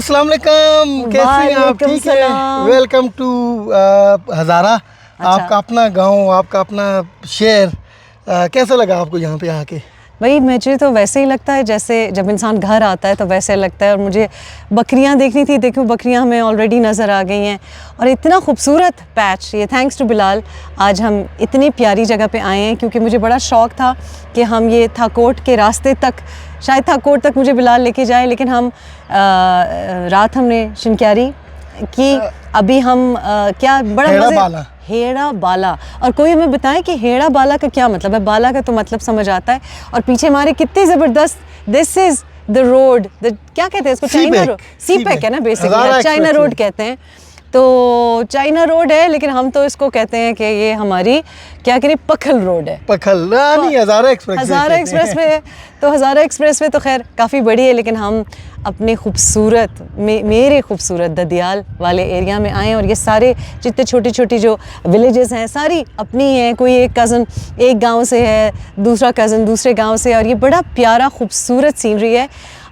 अस्सलाम वालेकुम, कैसे हैं आप? ठीक है, वेलकम टू हज़ारा। आपका अपना गांव, आपका अपना शहर, कैसा लगा आपको यहाँ पे आके? भाई मुझे तो वैसे ही लगता है जैसे जब इंसान घर आता है तो वैसे लगता है। और मुझे बकरियां देखनी थी, देखो बकरियां हमें ऑलरेडी नज़र आ गई हैं। और इतना खूबसूरत पैच, ये थैंक्स टू बिलाल आज हम इतनी प्यारी जगह पे आए हैं, क्योंकि मुझे बड़ा शौक़ था कि हम ये थाकोट के रास्ते तक, शायद थाकोट तक मुझे बिलाल लेके जाए, लेकिन हम रात हमने शिनक्यारी की। अभी हम क्या बड़ा हेड़ा बाला, और कोई हमें बताए कि हेड़ा बाला का क्या मतलब है। बाला का तो मतलब समझ आता है, और पीछे हमारे कितनी ज़बरदस्त, दिस इज़ द रोड, क्या कहते हैं इसको, चाइना रोड, सीपैक है ना बेसिकली, चाइना रोड कहते हैं। तो चाइना रोड है, लेकिन हम तो इसको कहते हैं कि ये हमारी क्या करें, पखल रोड है। पखल नहीं, हज़ारा एक्सप्रेस वे है। तो हज़ारा एक्सप्रेस वे तो खैर काफ़ी बड़ी है, लेकिन हम अपने खूबसूरत मेरे खूबसूरत ददियाल वाले एरिया में आए। और ये सारे जितने छोटी छोटी जो विलेजेस हैं सारी अपनी हैं। कोई एक कज़न एक गांव से है, दूसरा कज़न दूसरे गांव से, और ये बड़ा प्यारा खूबसूरत सीनरी है।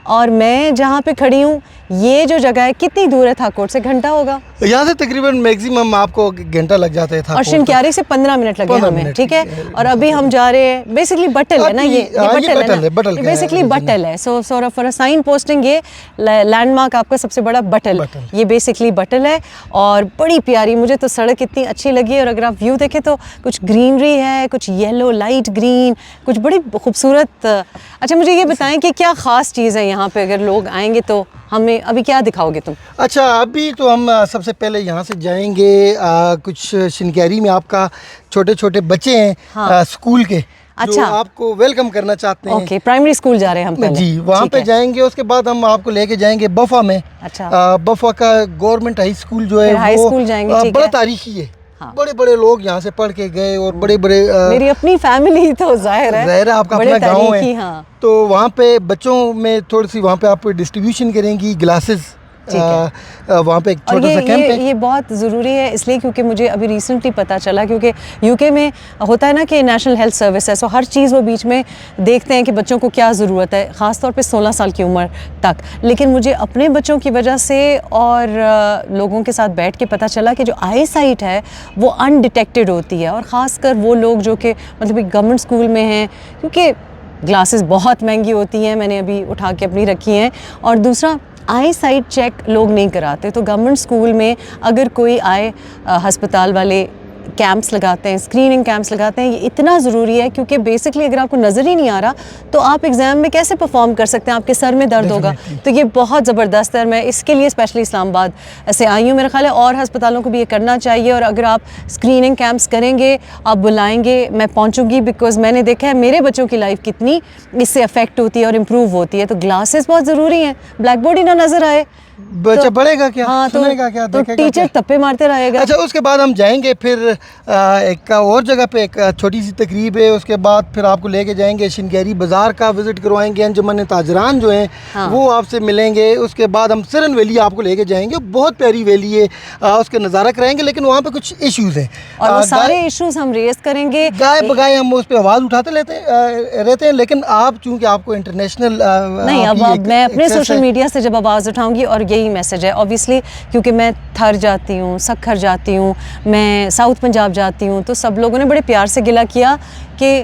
और मैं जहाँ पे खड़ी हूँ, ये जो जगह है, कितनी दूर है थाकोट से? घंटा होगा यहाँ से, तकरीबन मैक्सिमम आपको घंटा लग जाता है। और शिनक्यारी से 15 मिनट लगे हमें, ठीक है। और अभी हम जा रहे हैं, बेसिकली बटल है ना, ये बटल है, बेसिकली बटल है। So for a sign posting ये लैंडमार्क आपका सबसे बड़ा बटल, ये बेसिकली बटल है। और बड़ी प्यारी, मुझे तो सड़क इतनी अच्छी लगी। और अगर आप व्यू देखें तो कुछ ग्रीनरी है, कुछ येलो लाइट ग्रीन, कुछ बड़ी खूबसूरत। अच्छा मुझे ये बताएं कि क्या ख़ास चीज़ है यहाँ पे, अगर लोग आएंगे तो हमें अभी क्या दिखाओगे तुम? अच्छा, अभी तो हम सबसे पहले यहाँ से जाएंगे कुछ शिनक्यारी में आपका छोटे छोटे बच्चे हैं, हाँ। स्कूल के, अच्छा, जो आपको वेलकम करना चाहते हैं। ओके, प्राइमरी स्कूल जा रहे हैं हम पहले जी, वहाँ पे जाएंगे। उसके बाद हम आपको लेके जाएंगे बफा में। अच्छा, बफा का गवर्नमेंट हाई स्कूल जो है, हाई स्कूल जाएंगे, बड़ा तारीखी है। हाँ। बड़े बड़े लोग यहाँ से पढ़ के गए, और बड़े बड़े मेरी अपनी फैमिली तो जाहिर है आपका अपना गाँव है। हाँ। तो वहाँ पे बच्चों में थोड़ी सी वहाँ पे आप डिस्ट्रीब्यूशन करेंगी ग्लासेस, वहाँ पे एक छोटा सा कैंप है। ये बहुत ज़रूरी है इसलिए क्योंकि मुझे अभी रिसेंटली पता चला, क्योंकि यूके में होता है ना कि नेशनल हेल्थ सर्विस है, सो हर चीज़ वो बीच में देखते हैं कि बच्चों को क्या ज़रूरत है, ख़ास तौर पे 16 साल की उम्र तक। लेकिन मुझे अपने बच्चों की वजह से और लोगों के साथ बैठ के पता चला कि जो आई साइट है वो अनडिटेक्टेड होती है। और ख़ासकर वो लोग जो कि मतलब एक गवर्नमेंट स्कूल में हैं, क्योंकि ग्लासेस बहुत महंगी होती हैं, मैंने अभी उठा के अपनी रखी हैं। और दूसरा, आई साइट चेक लोग नहीं कराते। तो गवर्नमेंट स्कूल में अगर कोई आए, अस्पताल वाले कैंप्स लगाते हैं, स्क्रीनिंग कैंप्स लगाते हैं। ये इतना ज़रूरी है क्योंकि बेसिकली अगर आपको नज़र ही नहीं आ रहा तो आप एग्ज़ाम में कैसे परफॉर्म कर सकते हैं, आपके सर में दर्द होगा। तो ये बहुत ज़बरदस्त है। मैं इसके लिए स्पेशली इस्लामाबाद से आई हूँ। मेरा ख्याल है और अस्पतालों को भी ये करना चाहिए। और अगर आप स्क्रीनिंग कैंप्स करेंगे, आप बुलाएंगे, मैं पहुँचूँगी, बिकॉज़ मैंने देखा है मेरे बच्चों की लाइफ कितनी इससे अफेक्ट होती है और इम्प्रूव होती है। तो ग्लासेस बहुत ज़रूरी हैं, ब्लैक बोर्ड ही ना नज़र आए, बच्चा पढ़ेगा क्या, हाँ, सुनेगा क्या, तो टीचर तप्पे मारते रहेगा। अच्छा, उसके बाद हम जाएंगे फिर एक और जगह पे, एक छोटी सी तकरीब है। उसके बाद फिर आपको लेके जाएंगे शिनक्यारी बाज़ार का विज़िट करवाएंगे, अंजुमन ताजरान जो हैं, हाँ, वो आपसे मिलेंगे। उसके बाद हम सिरन वैली आपको लेके जाएंगे, बहुत प्यारी वैली है, उसका नज़ारा कराएंगे। लेकिन वहाँ पे कुछ इश्यूज़ हैं और वो सारे इश्यूज़ हम रेस करेंगे। गाय बगाए हम उस पर आवाज़ उठाते रहते हैं, लेकिन आप चूँकि आपको इंटरनेशनल नहीं, अब मैं अपने सोशल मीडिया से जब आवाज़ उठाऊँगी, और यही मैसेज है ऑब्वियसली, क्योंकि मैं थर जाती हूँ, सक्खर जाती हूँ, मैं साउथ पंजाब जाती हूँ, तो सब लोगों ने बड़े प्यार से गिला किया कि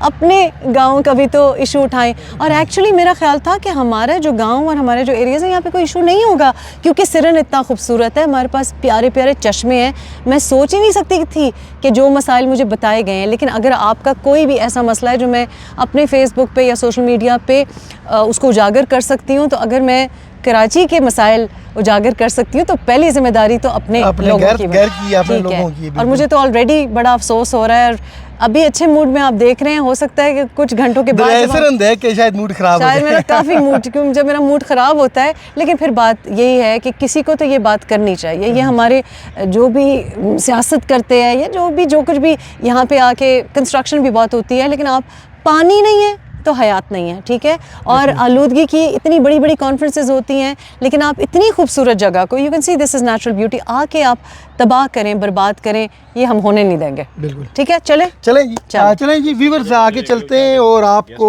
अपने गाँव का भी तो इशू उठाएं। और एक्चुअली मेरा ख्याल था कि हमारा जो गाँव और हमारे जो एरियाज़ हैं यहाँ पे कोई इशू नहीं होगा, क्योंकि सिरन इतना खूबसूरत है, हमारे पास प्यारे प्यारे चश्मे हैं। मैं सोच ही नहीं सकती थी कि जो मसाइल मुझे बताए गए हैं। लेकिन अगर आपका कोई भी ऐसा मसला है जो मैं अपने फेसबुक पे या सोशल मीडिया पे उसको उजागर कर सकती हूँ, तो अगर मैं कराची के मसाइल उजागर कर सकती हूँ तो पहली जिम्मेदारी तो अपने लोगों की। और मुझे तो ऑलरेडी बड़ा अफसोस हो रहा है। और अभी अच्छे मूड में आप देख रहे हैं, हो सकता है कि कुछ घंटों के बाद देख के शायद मूड खराब, शायद मेरा काफ़ी मूड, क्योंकि जब मेरा मूड ख़राब होता है। लेकिन फिर बात यही है कि किसी को तो ये बात करनी चाहिए। ये हमारे जो भी सियासत करते हैं या जो कुछ भी यहाँ पे आके कंस्ट्रक्शन भी बहुत होती है, लेकिन आप पानी नहीं है तो हयात नहीं है, ठीक है। और आलूदगी की इतनी बड़ी बड़ी कॉन्फ्रेंसेज होती हैं, लेकिन आप इतनी खूबसूरत जगह को, you can see this is natural beauty, आके आप तबाह करें, बर्बाद करें, ये हम होने नहीं देंगे। बिल्कुल, ठीक है। चलें जी, चलें जी व्यूअर्स, आगे चलते हैं और आपको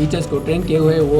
टीचर्स को ट्रेन किए हुए वो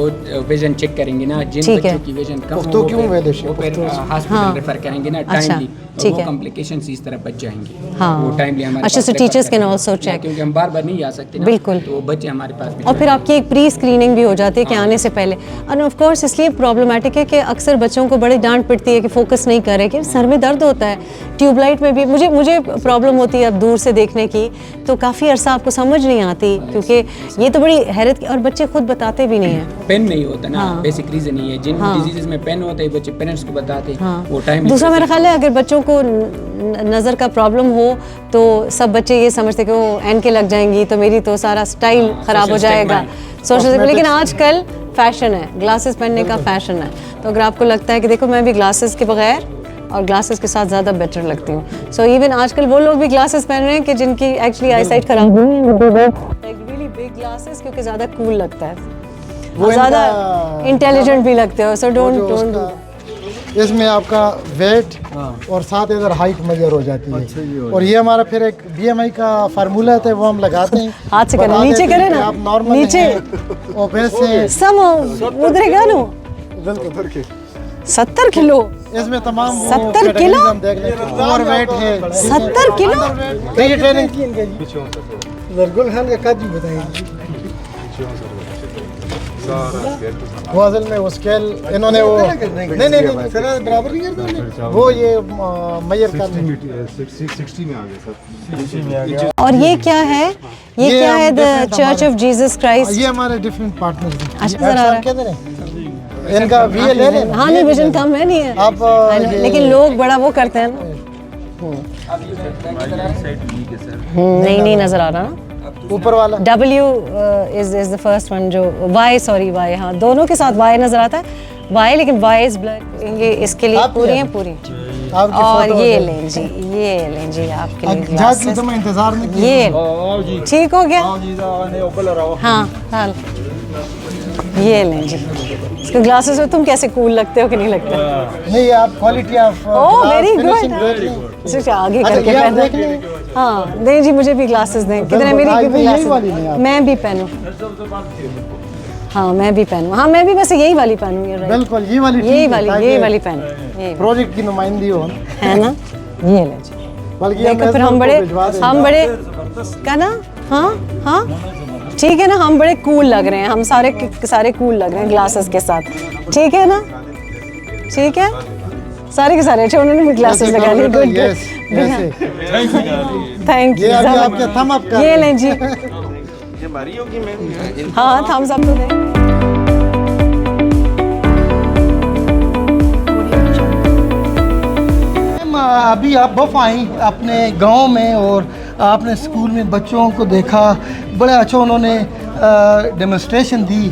विजन चेक करेंगे ना, जिन ठीक है। बच्चों की विजन कम उफ्तो हो क्यों वैलिश वो फिर हॉस्पिटल हाँ। रेफर करेंगे ना अच्छा, टाइमली, ठीक वो है। कॉम्प्लिकेशंस इस तरह बच जाएंगे। हाँ। वो टाइमली हमारे अच्छा, पास so refer teachers can करेंगे। also check। क्योंकि हम बार बार नहीं आ सकते ना, बिल्कुल। तो वो बच्चे हमारे पास भी और फिर आपकी एक प्री स्क्रीनिंग भी हो जाती है कि आने से पहले। और ऑफ कोर्स इसलिए प्रॉब्लमेटिक है कि अक्सर बच्चों को बड़ी डांट पिटती है कि फोकस नहीं कर रहे, कि सर में दर्द होता है। ट्यूबलाइट में भी मुझे प्रॉब्लम होती है अब दूर से देखने की, तो काफ़ी अरसा आपको समझ नहीं आती, क्योंकि ये तो बड़ी हैरत की, और बच्चे खुद बताते भी नहीं हैं। पेन नहीं होता ना, हाँ। बेसिक रीजन ही है। जिन डिजीजेस में पेन होता है बच्चे पेरेंट्स को बताते हाँ। वो टाइम। दूसरा मेरा ख्याल है अगर बच्चों को नज़र का प्रॉब्लम हो तो सब बच्चे ये समझते कि वो एन के लग जाएंगी तो मेरी तो सारा स्टाइल ख़राब हो जाएगा, सोशल। लेकिन आजकल फैशन है, ग्लासेस पहनने का फैशन है। तो अगर आपको लगता है कि देखो मैं भी ग्लासेस के बगैर और ग्लासेस के साथ ज़्यादा बेटर लगती हूँ, सो इवन आजकल वो लोग भी ग्लासेस पहन रहे हैं कि जिनकी एक्चुअली आई साइट ख़राब हुई है, रियली बिग ग्लासेस, क्योंकि ज़्यादा कूल लगता है और ज़्यादा इंटेलिजेंट भी लगते हो। सो डोंट इसमें आपका वेट और साथ इधर हाइट मेजर हो जाती है। और ये हमारा फिर एक BMI का फार्मूला है, वो हम लगाते हैं। हाथ से करें, बता नीचे देते हैं करें कि ना, आप नॉर्मल नीचे। हैं, ओबेस हैं। सम उधरेगा नो 70 किलो, इसमें तमाम 70 किलो? हम देख लें। ओवर वेट है 70 किलो। ये ट्रेनिंग की इनकी जरगुल खान का कद भी बताएंगे। वो असल में वो स्केल इन्होंने वो नहीं सर बराबर नहीं करते वो ये मेजर करने 60 में आ गए सर। और ये क्या है? ये क्या है? The church of Jesus Christ. ये हमारे डिफरेंट पार्टनर्स हैं। अच्छा, नजर आ रहा है। किधर है इनका VA ले लें। हाँ नहीं, विजन कम है, नहीं है आप लेकिन लोग बड़ा वो करते हैं ना। नहीं नजर आ रहा ना। ऊपर वाला W is the first one, जो Y, हाँ दोनों के साथ Y नजर आता है, Y, लेकिन Y is blur। ये इसके लिए आप पूरी क्या? हैं पूरी। आपकी और फोटो ये है। लें जी, ये लें जी आपके लिए जाके ग्लासेस। तो मैं इंतजार नहीं किया। ये ठीक हो गया? हाँ हाल ये लें जी इसके ग्लासेस में। तुम कैसे कूल लगते हो कि नहीं लगते? नहीं आप quality of oh very good. सोचा आगे करके ये आप पहनना। देख लें। हाँ नहीं जी, मुझे भी ग्लासेस दें। किधर है मेरी बिल्कुल, यही वाली ग्लासेस? लें आप। मैं भी पहनूं? हाँ मैं भी पहनूं। हाँ मैं भी बस यही वाली पहनूं। ये राइट, बिल्कुल ये वाली यही वाली पहनूं, ये प्रोजेक्ट की नुमाइंदगी हो ना। है ना, ये ले जी। बल्कि देखो फिर हम बड़े का ना, हाँ ठीक है ना, हम बड़े कूल लग रहे हैं, हम सारे कूल लग रहे हैं ग्लासेस के साथ, ठीक है ना, ठीक है सारे के सारे। अच्छा उन्होंने भी ग्लासेस लगा लिए, गुड थैंक यू। ये अभी आपके थम अप कर ये लें जी। हाँ थम्स अप तो दें। अभी आप बफ आई अपने गांव में और आपने स्कूल में बच्चों को देखा, बड़ा अच्छा उन्होंने डेमोन्स्ट्रेशन दी,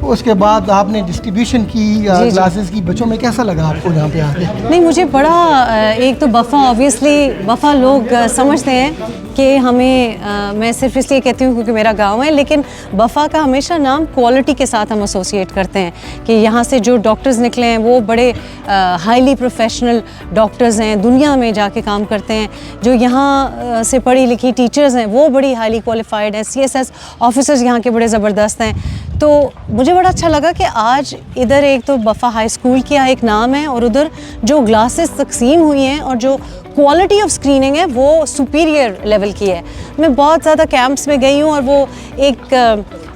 उसके बाद आपने डिस्ट्रीब्यूशन की क्लासेस की। बच्चों में कैसा लगा आपको यहाँ पे आके? नहीं मुझे बड़ा एक तो बफ़ा ऑब्वियसली बफ़ा लोग समझते हैं कि हमें मैं सिर्फ इसलिए कहती हूँ क्योंकि मेरा गांव है, लेकिन बफ़ा का हमेशा नाम क्वालिटी के साथ हम एसोसिएट करते हैं कि यहाँ से जो डॉक्टर्स निकले हैं वो बड़े हाईली प्रोफेशनल डॉक्टर्स हैं, दुनिया में जाके काम करते हैं। जो यहाँ से पढ़ी लिखी टीचर्स हैं वो बड़ी हाईली क्वालिफाइड हैं, CSS ऑफिसर्स यहाँ के बड़े ज़बरदस्त हैं। तो मुझे बड़ा अच्छा लगा कि आज इधर एक तो बफ़ा हाई स्कूल का एक नाम है और उधर जो ग्लासेस तकसीम हुई हैं और जो क्वालिटी ऑफ स्क्रीनिंग है वो सुपीरियर लेवल की है। मैं बहुत ज़्यादा कैंप्स में गई हूँ और वो एक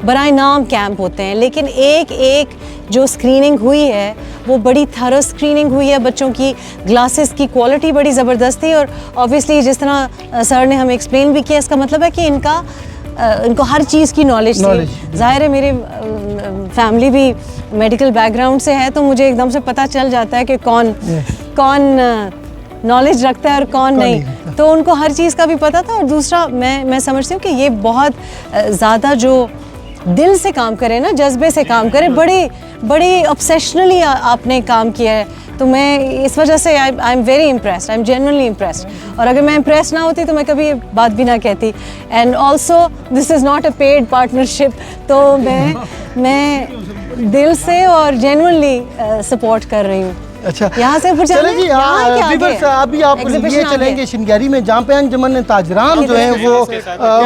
बराए नाम कैंप होते हैं, लेकिन एक जो स्क्रीनिंग हुई है वो बड़ी थरो स्क्रीनिंग हुई है। बच्चों की ग्लासेस की क्वालिटी बड़ी ज़बरदस्त थी और ऑब्वियसली जिस तरह सर ने हमें एक्सप्लेन भी किया, इसका मतलब है कि इनको हर चीज़ की नॉलेज थी। ज़ाहिर है मेरी फैमिली भी मेडिकल बैकग्राउंड से है, तो मुझे एकदम से पता चल जाता है कि कौन नॉलेज रखता है और कौन नहीं, तो उनको हर चीज़ का भी पता था। और दूसरा मैं समझती हूँ कि ये बहुत ज़्यादा जो दिल से काम करे ना, जज्बे से काम करे, बड़ी ऑब्सेशनली आपने काम किया है, तो मैं इस वजह से I am very impressed, I am genuinely impressed. और अगर मैं इम्प्रेस ना होती तो मैं कभी ये बात भी ना कहती। And also this is not a paid partnership, तो मैं दिल से और जेन्युइनली सपोर्ट कर रही हूँ। अच्छा यहाँ से ऊपर चले जी, यहाँ के वीवर्स, आगे अभी आपको लिए exhibition आगे। चलेंगे शिनगैरी में, जहाँ पे अंजुमन ताजरान जो हैं वो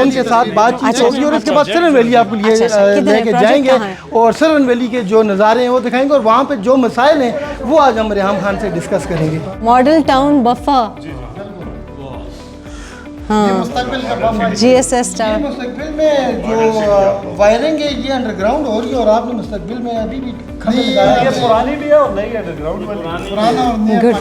उनके साथ बातचीत होगी और उसके बाद सरन वैली आपको लिए किधर है? लेके प्रोजेक्ट जाएंगे कहाँ है? और सरन वैली के जो नज़ारे हैं वो दिखाएंगे और वहाँ पे जो मसाइल हैं वो आज हम रेहाम खान से डिस्कस करेंगे। मॉडल टाउन बफा, हाँ, GSS टावर। मुस्तकबिल में जो वायरिंग है ये अंडरग्राउंड हो रही है और आपने मुस्तकबिल में अभी भी खंभे लगाया ये है। पुरानी भी है और नई अंडरग्राउंड वाली। पुराना और नया गुड,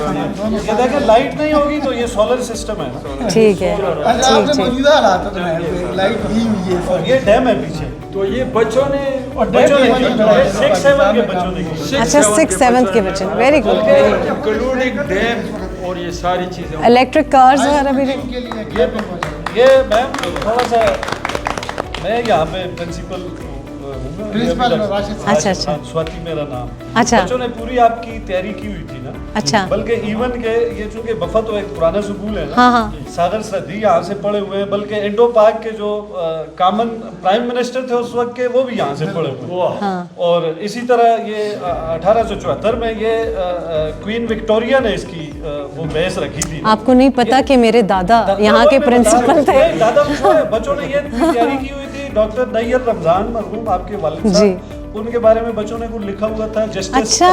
ये देखिए लाइट नहीं होगी तो ये सोलर सिस्टम है ना। ठीक है, अच्छा, आपने मौजूदा हालात में लाइट दी हुई है और ये डैम है पीछे। तो ये बच्चों ने बच्चों ने 6-7 के बच्चों ने की। अच्छा 6-7 के बच्चे, वेरी गुड। इंक्लूडिंग डैम और ये सारी चीजें। इलेक्ट्रिक कार्स वगैरह भी ये मैम थोड़ा सा मैं यहाँ पे प्रिंसिपल प्रिंसिपल राशिद साहब। अच्छा अच्छा स्वाति मेरा नाम। अच्छा। बच्चों ने पूरी आपकी तैयारी की हुई थी ना। अच्छा। बल्कि इवन के ये चूंकि बफा तो एक पुराना स्कूल है ना। हाँ, हाँ। सागर सदी यहाँ से पढ़े हुए हैं, बल्कि इंडो पाक के जो कॉमन प्राइम मिनिस्टर थे उस वक्त के वो भी यहाँ से पढ़े हुए हैं। हाँ। और इसी तरह ये 1874 में ये क्वीन विक्टोरिया ने इसकी वो बहस रखी थी। आपको नहीं पता कि मेरे दादा यहाँ के प्रिंसिपल थे? दादा बच्चों ने ये तैयारी की हुई थी। डॉक्टर नैयर रमजान मरहूम आपके वालिद साहब, उनके बारे में बच्चों ने कुछ लिखा हुआ था। अच्छा,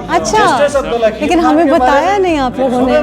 अच्छा, लेकिन हमें बताया नहीं आप लोगों ने।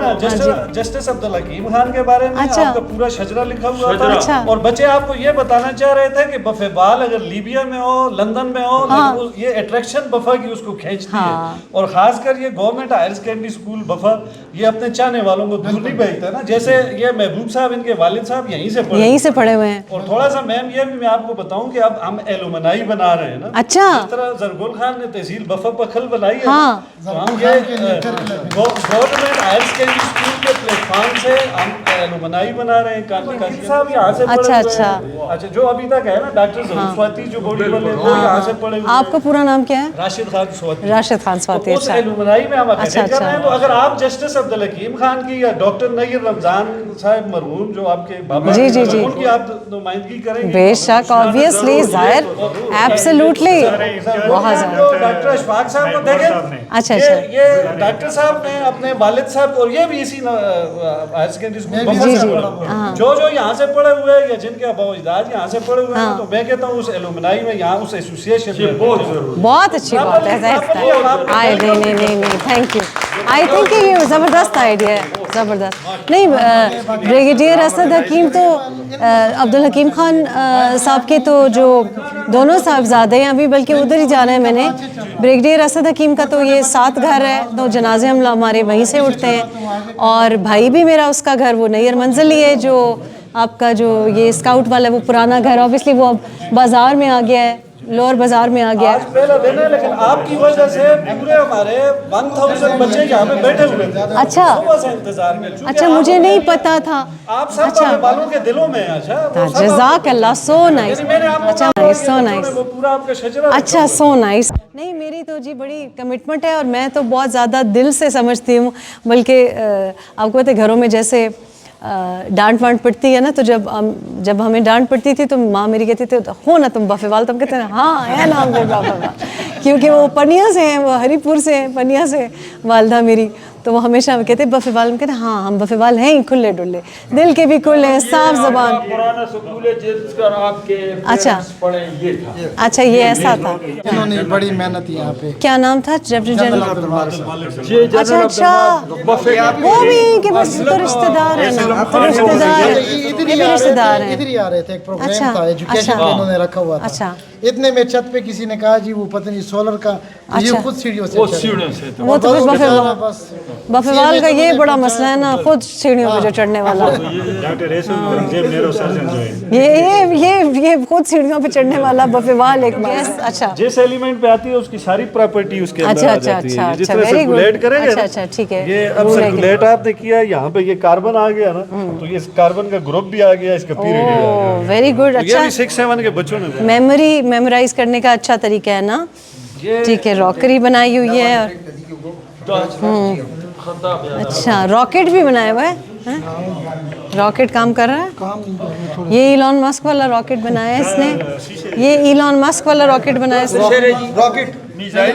जस्टिस अब्दुल हकीम खान के बारे में अच्छा। आपका पूरा शजरा लिखा हुआ था। अच्छा। और बच्चे आपको ये बताना चाह रहे थे कि बफेबाल अगर लीबिया में हो, लंदन में हो, हाँ। ये अट्रैक्शन बफा की उसको खींचती हाँ। है। और खासकर ये गवर्नमेंट हायर सेकेंडरी स्कूल बफा ये अपने चाहने वालों को दूर नहीं भेजता ना। जैसे ये महबूब साहब, इनके वालिद साहब यहीं से पढ़े हुए हैं। और थोड़ा सा मैम ये भी मैं आपको बताऊं कि अब हम एलुमनाई बना रहे हैं ना। अच्छा। जिस तरह जरगुल खान ने तहसील बफा पखल बनाई है, हाँ। तो हम ये गवर्नमेंट हायर सेकेंडरी स्कूल के प्लेटफॉर्म से हम एलुमनाई बना रहे हैं। काजी साहब यहाँ से पढ़े अच्छा, हुए हैं। अच्छा, जो अभी तक है ना डॉक्टर जरूर स्वाति जो बॉडी वाले वो यहाँ से पढ़े हुए हैं। आपका पूरा नाम क्या है? राशिद खान स्वाति। राशिद खान स्वाति। तो उस अच्छा, एलुमनाई में हम अच्छा, अटेंड कर रहे हैं। तो अगर आप जस्टिस अब्दुल हकीम खान की या डॉक्टर नैयर रमजान साहब मरहूम जो आपके बाबा जी, जी, जी। उनकी आप नुमाइंदगी करेंगे। बेशक, ऑब्वियसली, जाहिर, एब्सोल्युटली, बहुत ज़्यादा। डॉक्टर अशफाक साहब को देखें। अच्छा, ये डॉक्टर साहब ने अपने वालिद साहब और ये भी इसी हायर सेकेंडरी स्कूल बफा जी, से जी, पढ़ा हुआ है। हाँ। जो यहाँ से पढ़े हुए हैं या जिनके अबा अजदाद यहाँ से पढ़े हुए हैं, तो मैं कहता हूँ उस एलुमनाई में यहाँ उस एसोसिएशन में बहुत अच्छी बात है। आए नहीं, थैंक यू। आई थिंक ये ज़बरदस्त आइडिया है, ज़बरदस्त। नहीं, ब्रिगेडियर असद हकीम तो अब्दुल हकीम खान साहब के तो जो दोनों साहबजादे हैं अभी, बल्कि उधर ही जाना है मैंने। ब्रिगेडियर असद हकीम का तो ये 7 घर है, तो जनाजे हम हमारे वहीं से उठते हैं। और भाई भी मेरा उसका घर वो नैयर मंजिल ही है, जो आपका जो ये स्काउट वाला वो पुराना घर, ऑब्वियसली वो अब बाज़ार में आ गया है, लोअर बाजार में आ गया। आज पहला दिन है, लेकिन आपकी वजह से पूरे हमारे 1000 बच्चे यहाँ पे बैठे हुए थे। अच्छा। सुबह से इंतजार में। अच्छा, मुझे नहीं पता था। आप सब बफे वालों के दिलों में है। अच्छा, जज़ाक अल्लाह, सो नाइस। अच्छा, सो नाइस। वो पूरा आपका शजरा। अच्छा, सो नाइस। नहीं, मेरी तो जी बड़ी कमिटमेंट है और मैं तो बहुत ज़्यादा दिल से समझती हूँ। बल्कि आपको पता है घरों में जैसे डांट वांट पड़ती है ना, तो जब हमें डांट पड़ती थी तो माँ मेरी कहती थी हो ना तुम बफेवाल, तुम कहते हैं हाँ है ना हम बफेवाल, क्योंकि वो पनिया से हैं, वो हरीपुर से हैं, पनिया से वालदा मेरी, तो वो हमेशा कहते बफेवाल। हम कहते हाँ हम बफेवाल हैं, खुले डुल्ले, दिल के भी खुले हैं, साफ ज़बान। पुराना स्कूल है जिसका आपके अच्छा पढ़े ये था। अच्छा, ये ऐसा था। इन्होंने बड़ी मेहनत यहाँ पे। क्या नाम था? जनरल। अच्छा अच्छा, वो भी कि बस तो रिश्तेदार है ना, तो रिश्तेदार है, ये भी रिश्तेदार है। इधर ही आ रहे थे, एक प्रोग्राम अच्छा, था एजुकेशन अच्छा। का इन्होंने रखा हुआ था। अच्छा। इतने में छत पे किसी ने कहा जी वो पता नहीं सोलर का, तो ये अच्छा। खुद सीढ़ियों से वो चढ़े। सीढ़ियों से तो वो तो फिर बफेवाल का ये बड़ा मसला है ना, खुद सीढ़ियों पे जो चढ़ने वाला। डॉक्टर न्यूरो सर्जन जो है ये खुद सीढ़ियों पे चढ़ने वाला बफेवाल एक गैस। अच्छा जिस एलिमेंट पे आती है उसकी सारी प्रॉपर्टी उसके अंदर अच्छा आ अच्छा जाती है। अच्छा जिस अच्छा, तरह वेरी गुड। सर्कुलेट करेंगे अच्छा ना, अच्छा, ठीक है। ये अब सर्कुलेट आपने किया, यहाँ पे ये कार्बन आ गया ना, तो ये कार्बन का ग्रुप भी आ गया, इसका पीरियड भी आ गया। Very good. ये अच्छा, भी 6-7 के बच्चों ने मेमोरी मेमोराइज करने का अच्छा तरीका है ना। ठीक है, रॉकरी बनाई हुई है और अच्छा रॉकेट भी बनाया हुआ है, रॉकेट काम कर रहा है। ये इलॉन मस्क वाला रॉकेट बनाया है इसने, ये इलॉन मस्क वाला रॉकेट बनाया है इसने। रॉकेट मिसाइल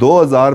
2000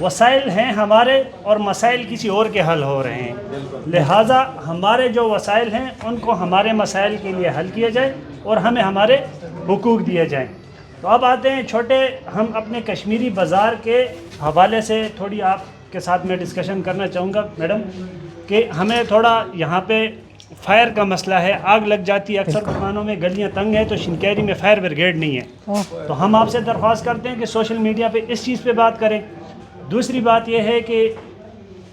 वसाइल हैं हमारे और मसाइल किसी और के हल हो रहे हैं, लिहाजा हमारे जो वसाइल हैं उनको हमारे मसाइल के लिए हल किया जाए और हमें हमारे हुकूक दिए जाएं। तो अब आते हैं छोटे, हम अपने कश्मीरी बाज़ार के हवाले से थोड़ी आपके साथ में डिस्कशन करना चाहूँगा मैडम, कि हमें थोड़ा यहाँ पे फायर का मसला है, आग लग जाती है अक्सर दुकानों में, गलियाँ तंग हैं, तो शिनकैरी में फायर ब्रिगेड नहीं है। तो हम आपसे दरख्वास्त करते हैं कि सोशल मीडिया पे इस चीज़ पे बात करें। दूसरी बात यह है कि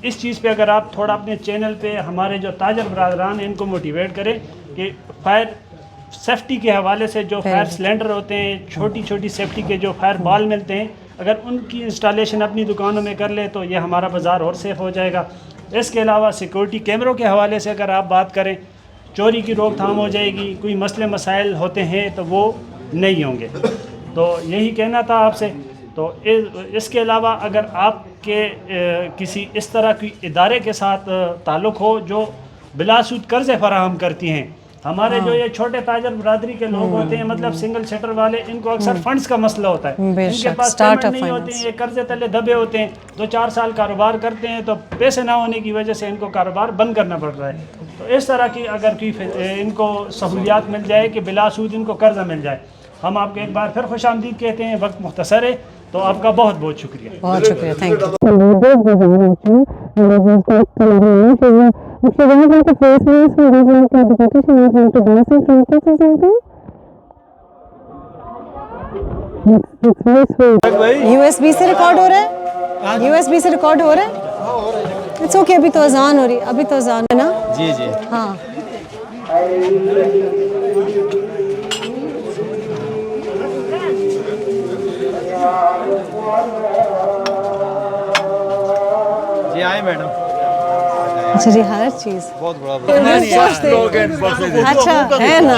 इस चीज़ पे अगर आप थोड़ा अपने चैनल पे हमारे जो ताजर बरादरान हैं इनको मोटिवेट करें कि फायर सेफ्टी के हवाले से जो फायर सिलेंडर होते हैं, छोटी छोटी सेफ्टी के जो फायर बॉल मिलते हैं, अगर उनकी इंस्टॉलेशन अपनी दुकानों में कर ले तो ये हमारा बाज़ार और सेफ़ हो जाएगा। इसके अलावा सिक्योरिटी कैमरों के हवाले से अगर आप बात करें, चोरी की रोकथाम हो जाएगी, कोई मसले मसाइल होते हैं तो वो नहीं होंगे। तो यही कहना था आपसे। तो इसके अलावा अगर आपके किसी इस तरह की इदारे के साथ ताल्लुक़ हो जो बिलासूद कर्ज़े फराहम करती हैं, हमारे जो ये छोटे ताजर बरादरी के लोग होते हैं, मतलब सिंगल शटर वाले, इनको अक्सर फंड्स का मसला होता है, इनके पास पेमेंट नहीं होते हैं, ये कर्जे तले दबे होते हैं, 2-4 साल कारोबार करते हैं तो पैसे ना होने की वजह से इनको कारोबार बंद करना पड़ रहा है। तो इस तरह की अगर कोई इनको सहूलियात मिल जाए कि बिलासूद इनको कर्जा मिल जाए, हम आपको एक बार फिर खुश आमदीद कहते हैं। वक्त मुख्तसर है तो आपका बहुत बहुत शुक्रिया। बहुत शुक्रिया, थैंक यू। USB से रिकॉर्ड हो रहा है, USB से रिकॉर्ड हो रहा है। इट्स ओके, अभी तो अजान हो रही, अभी तो अजान है ना। जी जी हाँ जी आए मैडम। अच्छा जी, हर चीज़ बहुत बड़ा अच्छा है ना।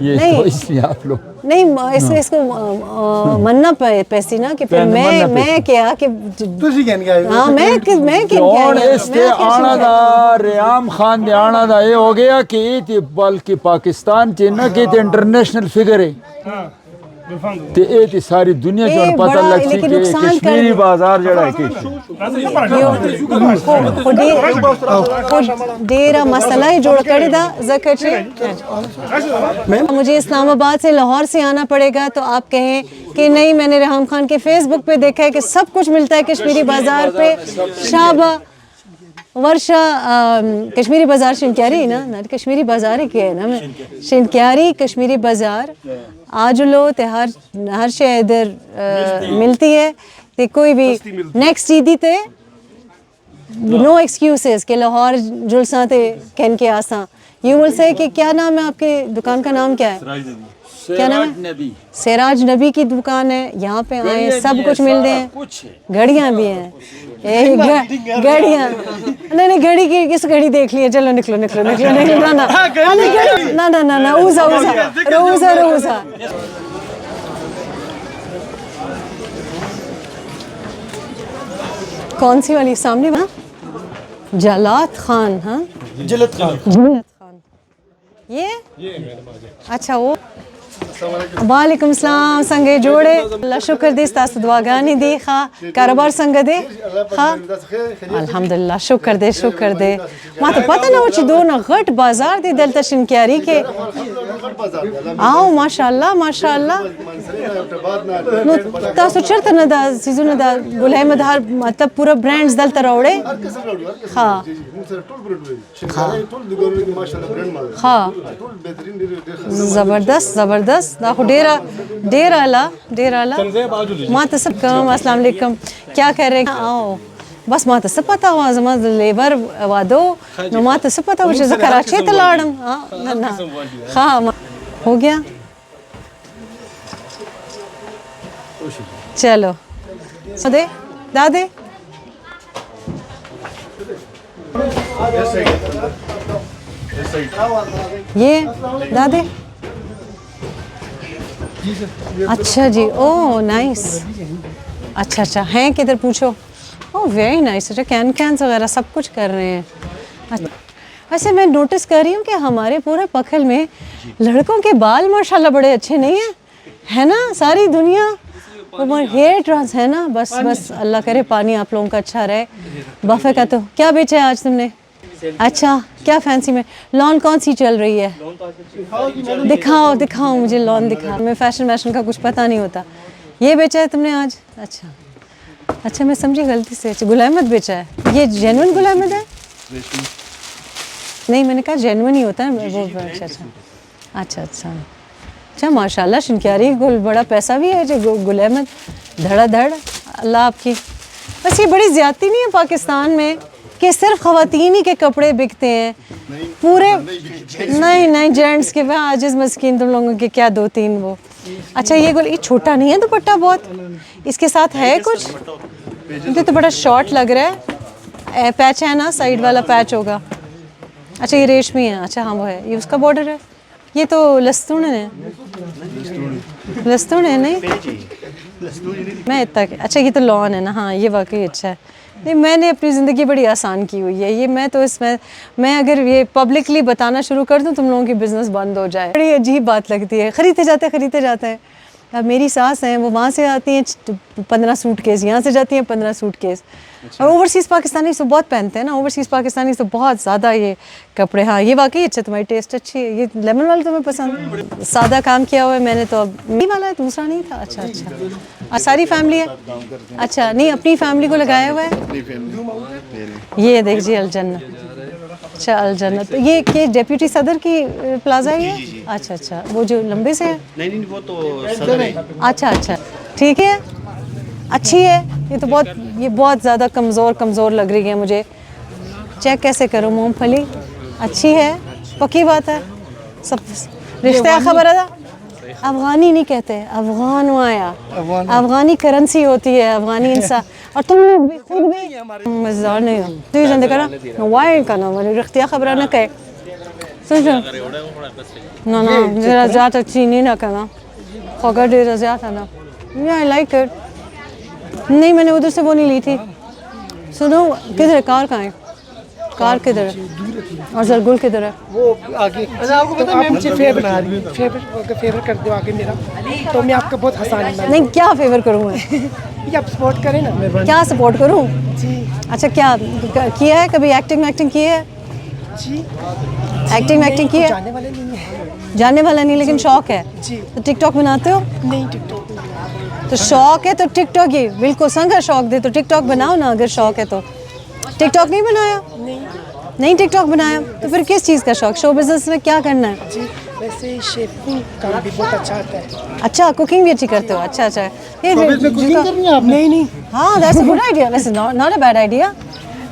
ये नहीं। तो इसलिए आप लोग नहीं इसको मन्ना पैसी ना कि फिर मैं क्या कि ਤੁਸੀਂ ਕਹਿਣ ਗਏ हाँ मैं क्या और इसके आना दा रियाम खान दे आना दा ये हो गया कि ये थी बल्कि पाकिस्तान च ना कि इंटरनेशनल फिगर है ते ये थी सारी दुनिया ये च पता बड़ा लग सी लेकिन कि नुकसान कर कश्मीरी दे। बाजार जड़ा है कि डेरा मसला ही जोड़ कर दा ज़कर मुझे इस्लामाबाद से लाहौर से आना पड़ेगा तो आप कहें कि नहीं मैंने रेहाम खान के फेसबुक पे देखा है कि सब कुछ मिलता है कश्मीरी बाजार पे। शाबा वर्षा कश्मीरी बाजार शिनक्यारी ना कश्मीरी बाजार ही क्या है ना मैं शिनक्यारी कश्मीरी बाजार आज लो ते हर शे इधर मिलती है ते कोई भी नेक्स्ट ईदी ते नो एक्सक्यूजेस के लाहौर जुलसा थे कहन के आसा यू विल से कि क्या नाम है आपके दुकान का नाम क्या है क्या नाम है सिराज नबी की दुकान है यहाँ पे आए सब कुछ मिलते हैं घड़ियाँ भी हैं घड़ियाँ नहीं घड़ी की किस घड़ी देख लिए चलो निकलो ना ऊजा कौन सी वाली सामने ना जलात खान हाँ जिलत खान ये अच्छा वो वालेकुम सलाम संगे जोड़े अल्लाह शुक्र दे तास दुआगानी दी खा कारोबार संग दे खा अल्हम्दुलिल्लाह शुक्र दे मा तो पता ना उची दो ना घट बाजार दे दलता शिनक्यारी के आओ माशाअल्लाह नो तास चरत ना दा सीजन ना दा गुलाम धार मतलब पूरा ब्रांड्स दलता रौड़े हां हां जबरदस्त ना डेरा ला माँ तो सब कम अस्सलाम वालेकुम क्या कह रहे हैं आओ बस माँ तो सब पता हुआ जमा लेबर वादो नो माँ तो सब पता मुझे कराची तलाड़म हाँ ना हाँ हो गया चलो दे दादे ये दादे अच्छा जी ओह नाइस अच्छा हैं किधर पूछो ओह वेरी नाइस अच्छा कैंस वगैरह सब कुछ कर रहे हैं अच्छा वैसे मैं नोटिस कर रही हूँ कि हमारे पूरे पखल में लड़कों के बाल माशाल्लाह बड़े अच्छे नहीं है ना सारी दुनिया और हेयर ट्रांस है ना बस अल्लाह करे पानी आप लोगों का अच्छा रहे बफे का तो क्या बेचा है आज तुमने अच्छा क्या फैंसी में लॉन कौन सी चल रही है दिखाओ मुझे लॉन दिखा मैं फैशन का कुछ पता नहीं होता ये बेचा है तुमने आज अच्छा मैं समझी गलती से अच्छा गुल अहमद बेचा है ये जेन्युइन गुल अहमद है नहीं मैंने कहा जेन्युइन ही होता है वो अच्छा माशाल्लाह शिनक्यारी गुल बड़ा पैसा भी है जो गुल अहमद धड़ाधड़ अल्लाह आपकी बस ये बड़ी ज़्यादती नहीं है पाकिस्तान में कि सिर्फ ख़वातीन ही के कपड़े बिकते हैं पूरे नहीं जेंट्स के वह आजिज़ मस्कीन तुम लोगों के क्या दो तीन वो अच्छा ये छोटा नहीं है दुपट्टा बहुत इसके साथ है कुछ ये तो बड़ा शॉर्ट लग रहा है पैच है ना साइड वाला पैच होगा अच्छा ये रेशमी है अच्छा हाँ वो है ये उसका बॉर्डर है ये तो लस्तून है नहीं मैं इतना अच्छा ये तो लॉन है ना हाँ ये वाकई अच्छा है नहीं मैंने अपनी ज़िंदगी बड़ी आसान की हुई है ये मैं तो इसमें मैं अगर ये पब्लिकली बताना शुरू कर दूँ तुम लोगों की बिज़नेस बंद हो जाए बड़ी अजीब बात लगती है खरीदते जाते हैं अब मेरी सास हैं वो वहाँ से आती हैं 15 सूटकेस यहाँ से जाती हैं 15 सूटकेस और ओवरसीज़ पाकिस्तानी तो बहुत पहनते हैं ना ओवरसीज़ पाकिस्तानी तो बहुत ज़्यादा ये कपड़े हाँ ये वाकई अच्छा तुम्हारी टेस्ट अच्छी है ये लेमन वाला तुम्हें पसंद सादा काम किया हुआ है मैंने तो अब नहीं वाला है दूसरा नहीं था अच्छा सारी फैमिली है अच्छा नहीं अपनी फैमिली को लगाया हुआ है ये देख जी अलजन्ना अच्छा अलजन्नत तो ये डेप्यूटी सदर की प्लाजा है ये अच्छा वो जो लंबे से है नहीं वो तो सदर है अच्छा ठीक है अच्छी है ये बहुत ज़्यादा कमज़ोर लग रही है मुझे चेक कैसे करूँ मूंगफली अच्छी है पक्की बात है सब रिश्ता खबर है अफ़गानी नहीं कहते अफ़गान आया अफ़गानी करेंसी होती है अफ़गानी इंसान और तुम लोग भी खुद भी मज़ेदार नहीं हो तो ये जंदे करा वाई का ना वाली रिश्ता खबर ना कहे ना ना ज़रा ज़्यादा चीनी ना करना खबर ज़रा ज़्यादा ना या आई लाइक इट नहीं मैंने उधर से वो नहीं ली थी सुनो किधर है कार कहाँ है कार किधर है और जरगुल किधर है वो आगे अच्छा आपको पता है मैं मुझे फेवर बना रही हूँ फेवर कर दो आगे मेरा तो मैं आपका बहुत हंसाने वाली नहीं क्या फेवर करूँ मैं हूँ आप सपोर्ट करें ना क्या सपोर्ट करूँ जी अच्छा क्या किया है कभी एक्टिंग की है जी एक्टिंग की है जाने वाले नहीं है जानने वाला नहीं लेकिन शौक है जी तो टिकटॉक बनाते हो नहीं टिकटॉक तो शौक है तो टिकटॉक ही बिल्कुल संग शौक दे तो टिकटॉक बनाओ ना अगर शौक है तो टिकटॉक नहीं बनाया नहीं टिकटॉक बनाया तो फिर किस चीज़ का शौक शो बिजनेस में क्या करना है जी वैसे शेफिंग काम भी बहुत अच्छा आता है अच्छा कुकिंग भी अच्छी करते हो अच्छा अच्छा ये कुकिंग करनी है आपने नहीं नहीं हाँ दैट्स अ गुड आइडिया वैसे नॉट अ बैड आइडिया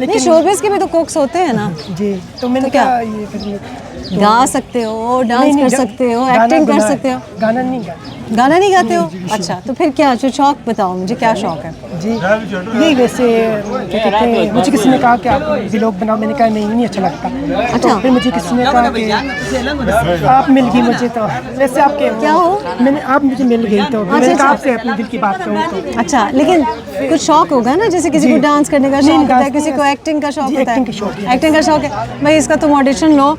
लेकिन शोबिस के भी तो कुक्स होते हैं ना जी तो मैंने तो क्या? कहा ये फिर गा सकते हो डांस कर सकते हो एक्टिंग कर सकते हो गाना नहीं गा गाना नहीं गाते हो अच्छा तो फिर क्या जो शौक बताओ मुझे क्या शौक है जी नहीं वैसे क्या कहते हैं मुझे किसी ने कहा कि आप व्लॉग बनाओ मैंने कहा नहीं अच्छा लगता अच्छा फिर मुझे किसी ने कहा कि आप मिल गई मुझे तो वैसे आप क्या हो मैंने आप मुझे मिल गई तो मैंने कहा आपसे अपने दिल की बात कहूँ तो अच्छा लेकिन कुछ शौक होगा ना जैसे किसी को डांस करने का शौक होता है किसी को एक्टिंग का शौक होता है एक्टिंग का शौक है भाई इसका तुम ऑडिशन लो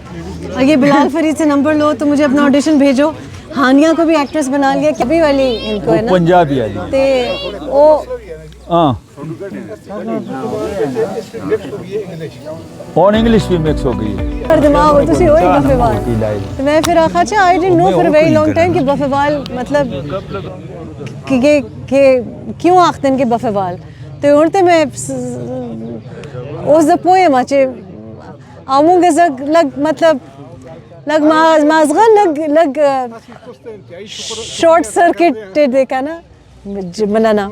और ये बिलाल फरीद से नंबर लो तो मुझे अपना ऑडिशन भेजो हानिया को भी एक्ट्रेस बना लिया कभी वाली इनको है ना पंजाबी वाली ते ओ हाँ और इंग्लिश भी मिक्स हो गई है पर दिमाग ਤੁਸੀਂ ਹੋਏ ਬਫੇਵਾਲ ਤੇ ਮੈਂ ਫਿਰ ਆਖਾ ਚਾ I didn't know for a very long time ਕਿ ਬਫੇਵਾਲ ਮਤਲਬ ਕਿ ਕਿਉਂ ਆਖਦੇ ਨੇ ਕਿ ਬਫੇਵਾਲ ਤੇ ਹੁਣ ਤੇ ਮੈਂ ਉਸ ਦਾ ਪੋਇਮ ਆਚੇ ਆਉਂਗੇ ਲਗ ਮਤਲਬ लग माजगा लग शॉर्ट सर्किट देखा ना बनाना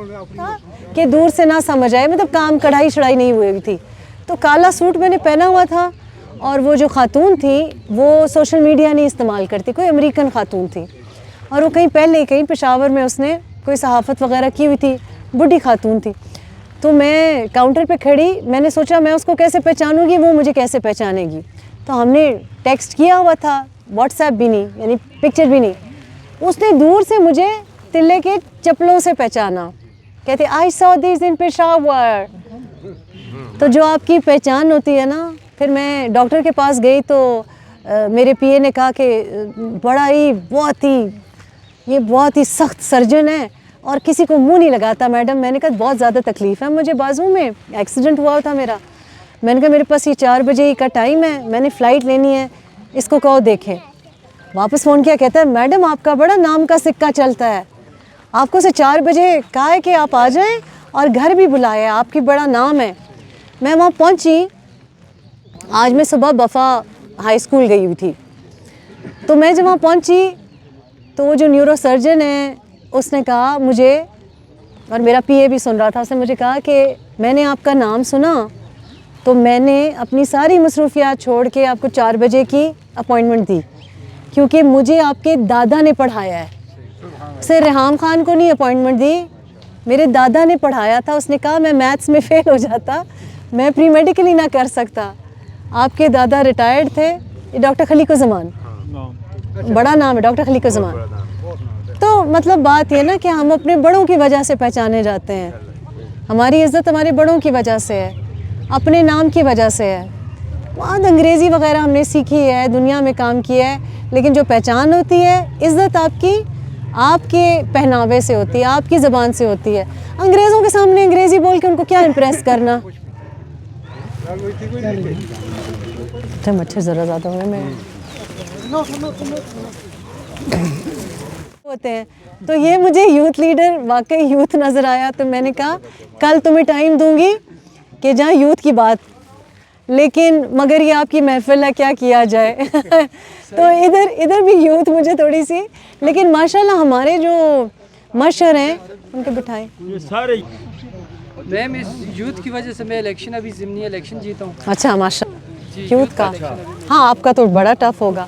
कि दूर से ना समझ आए मतलब काम कढ़ाई शढ़ाई नहीं हुई थी तो काला सूट मैंने पहना हुआ था और वो जो खातून थी वो सोशल मीडिया नहीं इस्तेमाल करती कोई अमेरिकन खातून थी और वो कहीं पहले कहीं पेशावर में उसने कोई सहाफ़त वगैरह की हुई थी बुढ़ी खातून थी तो मैं काउंटर पे खड़ी मैंने सोचा मैं उसको कैसे पहचानूंगी वो मुझे कैसे पहचानेगी तो हमने टेक्स्ट किया हुआ था व्हाट्सएप भी नहीं यानी पिक्चर भी नहीं उसने दूर से मुझे तिल्ले के चप्पलों से पहचाना कहते I saw this in Peshawar तो जो आपकी पहचान होती है ना फिर मैं डॉक्टर के पास गई तो मेरे पीए ने कहा कि ये बहुत ही सख्त सर्जन है और किसी को मुंह नहीं लगाता मैडम मैंने कहा बहुत ज़्यादा तकलीफ़ है मुझे बाजू में एक्सीडेंट हुआ था मेरा मैंने कहा मेरे पास ये 4 बजे का टाइम है मैंने फ़्लाइट लेनी है इसको कहो देखे वापस फ़ोन किया कहता है मैडम आपका बड़ा नाम का सिक्का चलता है आपको से 4 बजे कहा है कि आप आ जाएं और घर भी बुलाया आपकी बड़ा नाम है मैं वहाँ पहुँची आज मैं सुबह बफा हाई स्कूल गई हुई थी तो मैं जब वहाँ पहुँची तो वो जो न्यूरो सर्जन है उसने कहा मुझे और मेरा पीए भी सुन रहा था उसने मुझे कहा कि मैंने आपका नाम सुना तो मैंने अपनी सारी मसरूफियात छोड़ के आपको 4 बजे की अपॉइंटमेंट दी क्योंकि मुझे आपके दादा ने पढ़ाया है उसे रेहाम खान को नहीं अपॉइंटमेंट दी मेरे दादा ने पढ़ाया था उसने कहा मैं मैथ्स में फ़ेल हो जाता मैं प्री मेडिकल ही ना कर सकता आपके दादा रिटायर्ड थे ये डॉक्टर खलीकुज़्ज़मान बड़ा नाम है डॉक्टर खलीकुज़्ज़मान तो मतलब बात ये ना कि हम अपने बड़ों की वजह से पहचाने जाते हैं हमारी इज़्ज़त हमारे बड़ों की वजह से है अपने नाम की वजह से है वहाँ अंग्रेज़ी वगैरह हमने सीखी है दुनिया में काम किया है लेकिन जो पहचान होती है इज़्ज़त आपकी आपके पहनावे से होती है आपकी ज़बान से होती है अंग्रेज़ों के सामने अंग्रेज़ी बोल के उनको क्या इम्प्रेस करना मच्छर ज़रा ज़्यादा हुए मैं होते हैं तो ये मुझे यूथ लीडर वाकई यूथ नज़र आया तो मैंने कहा कल तुम्हें टाइम दूंगी कि जहाँ यूथ की बात लेकिन मगर ये आपकी महफिल है क्या किया जाए तो इधर भी यूथ मुझे थोड़ी सी लेकिन माशाल्लाह हमारे जो मशहर हैं उनके बिठाए सारे मैम इस यूथ की वजह से मैं इलेक्शन अभी ज़िमनी इलेक्शन जीता हूँ अच्छा माशाल्लाह यूथ का हाँ आपका तो बड़ा टफ होगा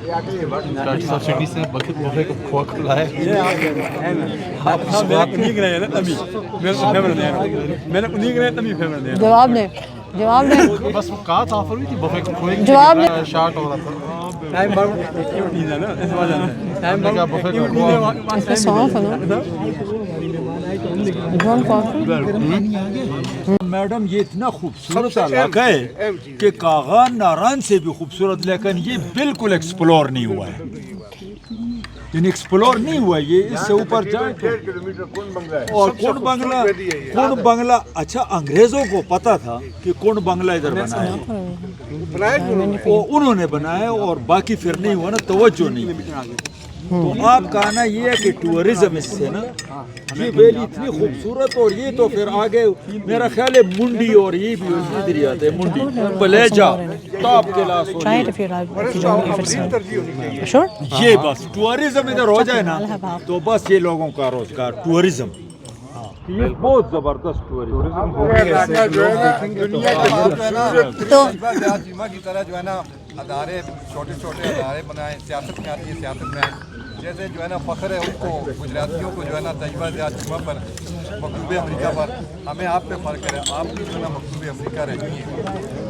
डॉक्टर साहब सिटी से बखत बफे को खोआ खुला है जवाब ने बस वो कहा था ऑफर भी थी बफे को खोए जवाब ने शार्ट हो रहा था मैंने कहा बफे को खोआ इसमें सौंफ है ना ड्रोन कॉफी मैडम ये इतना खूबसूरत इलाका है कि कागान नारायण से भी खूबसूरत, लेकिन ये बिल्कुल एक्सप्लोर नहीं हुआ है, यानी एक्सप्लोर नहीं हुआ है। ये इससे ऊपर जाए तो और कौन बंगला अच्छा अंग्रेजों को पता था कि कौन बंगला इधर बनाया, वो उन्होंने बनाया और बाकी फिर नहीं हुआ ना, तवज्जो नहीं। तो आप कहना ये है कि टूरिज्म इससे ना ये वैली इतनी खूबसूरत, और ये तो फिर आगे मेरा ख्याल है मुंडी और ये भी इधर ही आते हैं, मुंडी पलेजा टॉप क्लास ये बस टूरिज्म इधर हो जाए ना तो बस ये लोगों का रोजगार टूरिज्म, ये बहुत जबरदस्त टूरिज्म तो की तरह जो है ना अदारे छोटे छोटे अदारे बनाए, सियासत में आती है सियासत में आए, जैसे जो है ना फ़ख्र है उनको गुजरातियों को जो है ना तजुर्बा जुमा पर मकतूब अफ्रीका पर, हमें आप पे फ़र्क है, आप भी जो है ना मकतूब अफ्रीका रही है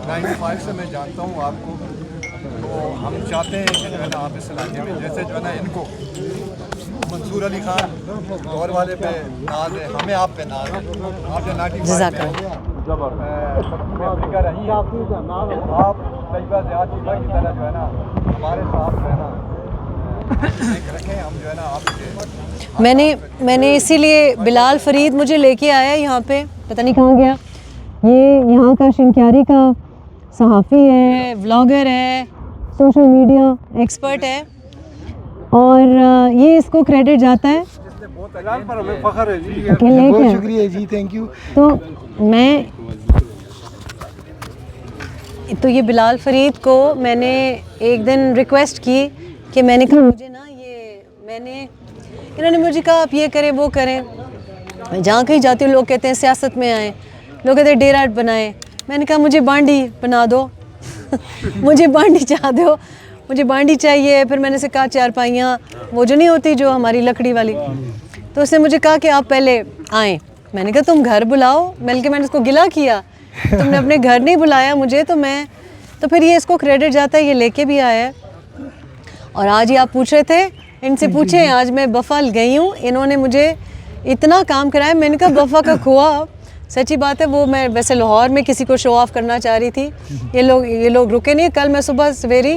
95 से मैं जानता हूँ आपको, तो हम चाहते हैं कि जो है ना आप इस इलाके में जैसे जो है ना इनको मंसूर अली खान गौर वाले पे नाज है, हमें आप पे नाज है, आपने 95 अफ्रीका रही है, आप तजुर्बा जुमा की तरह जो है ना हमारे साथ रहना रखें, हम जो है ना आपके मैंने इसीलिए बिलाल फरीद मुझे लेके आया यहाँ पे, पता नहीं कहाँ गया, ये यहाँ का शिनक्यारी का सहाफ़ी है, व्लॉगर है, सोशल मीडिया एक्सपर्ट है, और ये इसको क्रेडिट जाता है। बहुत शुक्रिया जी, थैंक यू। तो ये बिलाल फरीद को मैंने एक दिन रिक्वेस्ट की कि मैंने कहा मुझे ना इन्होंने मुझे कहा आप ये करें वो करें, जहाँ कहीं जाती हूँ लोग कहते हैं सियासत में आए, लोग कहते हैं डेरा बनाए, मैंने कहा मुझे बांडी बना दो मुझे बांडी चाह दो, मुझे बांडी चाहिए। फिर मैंने से कहा चारपाइयाँ वो जो नहीं होती जो हमारी लकड़ी वाली, तो उसने मुझे कहा कि आप पहले आएँ। मैंने कहा तुम घर बुलाओ, बल्कि मैंने उसको गिला किया, तुमने अपने घर नहीं बुलाया मुझे, तो फिर ये इसको क्रेडिट जाता है, ये लेके भी आया है। और आज ये आप पूछ रहे थे, इनसे पूछे, आज मैं बफ़ा गई हूँ, इन्होंने मुझे इतना काम कराया। मैंने कहा बफ़ा का खोआ, सच्ची बात है, वो मैं वैसे लाहौर में किसी को शो ऑफ करना चाह रही थी, ये लोग रुके नहीं। कल मैं सुबह सवेरी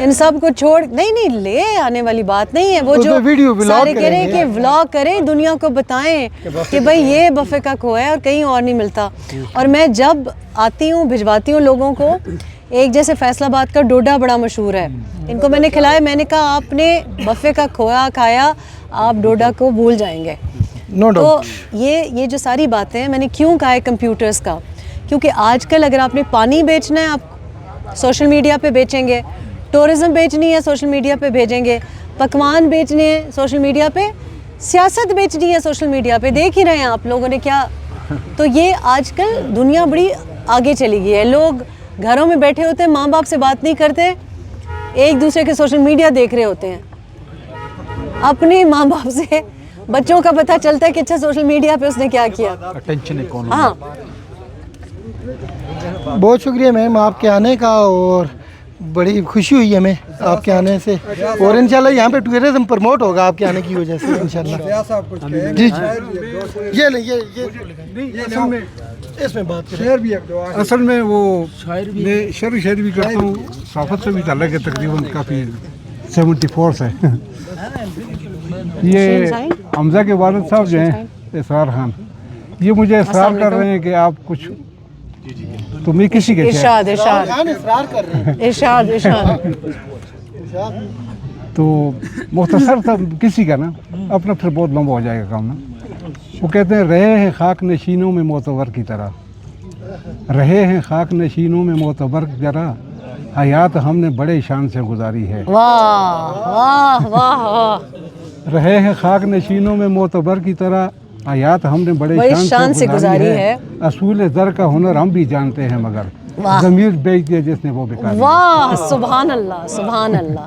इन सब को छोड़ नहीं ले आने वाली बात नहीं है, वो जो सारे कह रहे हैं कि व्लॉग करें, दुनिया को बताएं कि भाई ये बफ़े का खोआ है और कहीं और नहीं मिलता। और मैं जब आती हूँ भिजवाती हूँ लोगों को, एक जैसे फैसलाबाद का डोडा बड़ा मशहूर है, इनको मैंने खिलाया, मैंने कहा आपने बफ़े का खोया खाया आप डोडा को भूल जाएंगे। तो ये जो सारी बातें हैं, मैंने क्यों कहा है कंप्यूटर्स का, क्योंकि आजकल अगर आपने पानी बेचना है आप सोशल मीडिया पे बेचेंगे, टूरिज़्म बेचनी है सोशल मीडिया पे भेजेंगे, पकवान बेचने हैं सोशल मीडिया पे, सियासत बेचनी है सोशल मीडिया पे, देख ही रहे हैं आप लोगों ने क्या। तो ये आजकल दुनिया बड़ी आगे चली गई है, लोग घरों में बैठे होते हैं, माँ बाप से बात नहीं करते, एक दूसरे के सोशल मीडिया देख रहे होते हैं। अपने माँ बाप से बच्चों का पता चलता है कि अच्छा सोशल मीडिया पे उसने क्या किया। Attention economy. हाँ, बहुत शुक्रिया मैम आपके आने का, और बड़ी खुशी हुई हमें आपके आने से, और इंशाल्लाह यहाँ पे टूरिज्म प्रमोट होगा आपके आने की वजह से इंशाल्लाह। जी ये इसमें बात शेर भी असल में वो मैं शेर भी करता हूँ, सहाफत से भी ताल्लुक़ है, तकरीबन काफ़ी 74 से। ये हमजा के वालिद साहब जो हैं इसरार खान, ये मुझे इसरार कर रहे हैं कि आप कुछ तुम्हें किसी के इरशाद कर रहे हैं, तो मुख्तसर था किसी का ना, अपना फिर बहुत लंबा हो जाएगा काम ना। वो कहते हैं रहे हैं खाक नशीनों में मोतबर की तरह, रहे हैं खाक नशीनों में मोतबर की तरह, हयात हमने बड़े शान से गुजारी है। वाह वाह वाह वाह। रहे हैं खाक नशीनों में मोतबर की तरह, हयात हमने बड़े शान से गुजारी है। असूल दर का हुनर हम भी जानते हैं, मगर ज़मीर बेच दिया जिसने वो बेकार। वाह सुभान अल्लाह सुभान अल्लाह।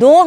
2